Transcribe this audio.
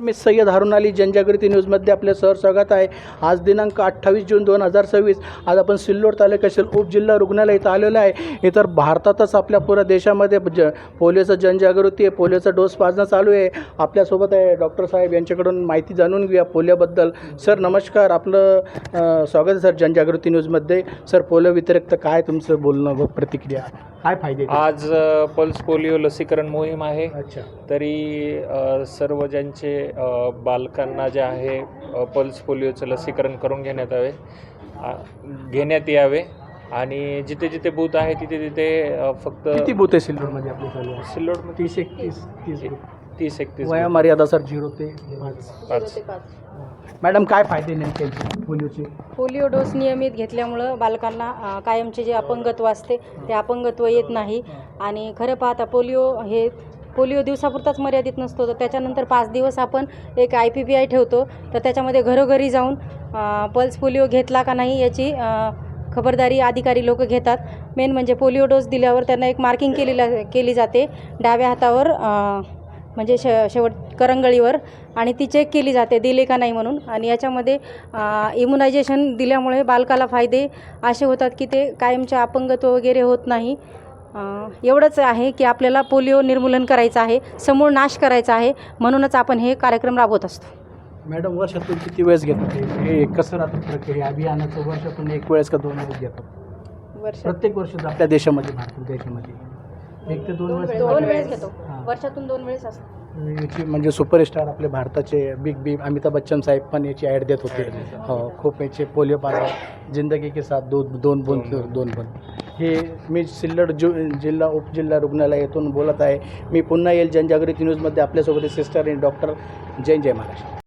मी सय्यद हारून अली जनजागृती न्यूजमध्ये आपले स्वागत आहे। आज दिनांक 28 जून 2026 आज आपण सिल्लोड तालुक्यातील उपजिल्हा रुग्णालय इथं आलेलो आहे। इतर भारतातच आपल्या पुऱ्या देशामध्ये पोलिओचं जनजागृती आहे, पोलिओचा डोस पाजणं चालू आहे। आपल्यासोबत आहे डॉक्टर साहेब, यांच्याकडून माहिती जाणून घेऊया पोलिओबद्दल। सर नमस्कार, आपलं स्वागत आहे सर जनजागृती न्यूजमध्ये। सर पोलिओ व्यतिरिक्त काय तुमचं बोलणं व प्रतिक्रिया, काय फायदे? आज पल्स पोलिओ लसीकरण मोहीम आहे। अच्छा, तरी सर्व ज्यांचे बालकांना जे आहे पल्स पोलिओचं लसीकरण करून घेण्यात यावे आणि जिथे जिथे बूथ आहे तिथे तिथे फक्त किती बूथ आहे सिल्लोडमध्ये आपल्या? सिल्लोडमध्ये 30-31 वया मर्यादा सर 0 ते 5। मॅडम काय फायदे नेमके पोलिओचे? पोलिओ डोस नियमित घेतल्यामुळं बालकांना कायमचे जे अपंगत्व असते ते अपंगत्व येत नाही। आणि खरं पाहता पोलिओ दिवसापुरताच मर्यादित नसतो, तर त्याच्यानंतर 5 दिवस आपण एक IPPI ठेवतो, तर त्याच्यामध्ये घरोघरी जाऊन पल्स पोलिओ घेतला का नाही याची खबरदारी अधिकारी लोक घेतात। मेन म्हणजे पोलिओ डोस दिल्यावर त्यांना एक मार्किंग केली जाते डाव्या हातावर, म्हणजे शेवट करंगळीवर, आणि ती चेक केली जाते दिले का नाही म्हणून। आणि याच्यामध्ये इम्युनायझेशन दिल्यामुळे बालकाला फायदे असे होतात की ते कायमचे अपंगत्व वगैरे होत नाही। एवढंच आहे की आपल्याला पोलिओ निर्मूलन करायचं आहे, समूळ नाश करायचा आहे, म्हणूनच आपण हे कार्यक्रम राबवत असतो। मॅडम वर्षातून किती वेळेस घेतात हे कसं राहतं प्रक्रिया? अभियानाचं वर्षातून 1 वेळेस का 2 वेळेस घेतात? प्रत्येक वर्ष आपल्या देशामध्ये, भारत देशामध्ये 1 ते 2 वेळेस घेतो, वर्षातून 2 वेळेस असतो। याची म्हणजे सुपरस्टार आपले भारताचे बिग अमिताभ बच्चन साहेब पण याची ॲड देत होते। खूप याचे पोलिओ पाजा जिंदगी के साथ दोन बूंद हे मी सिल्लोड जिल्हा उपजिल्हा रुग्णालय येथून बोलत आहे। मी पुन्हा येईल जनजागृती न्यूजमध्ये आपल्यासोबत सिस्टर आणि डॉक्टर। जय महाराष्ट्र।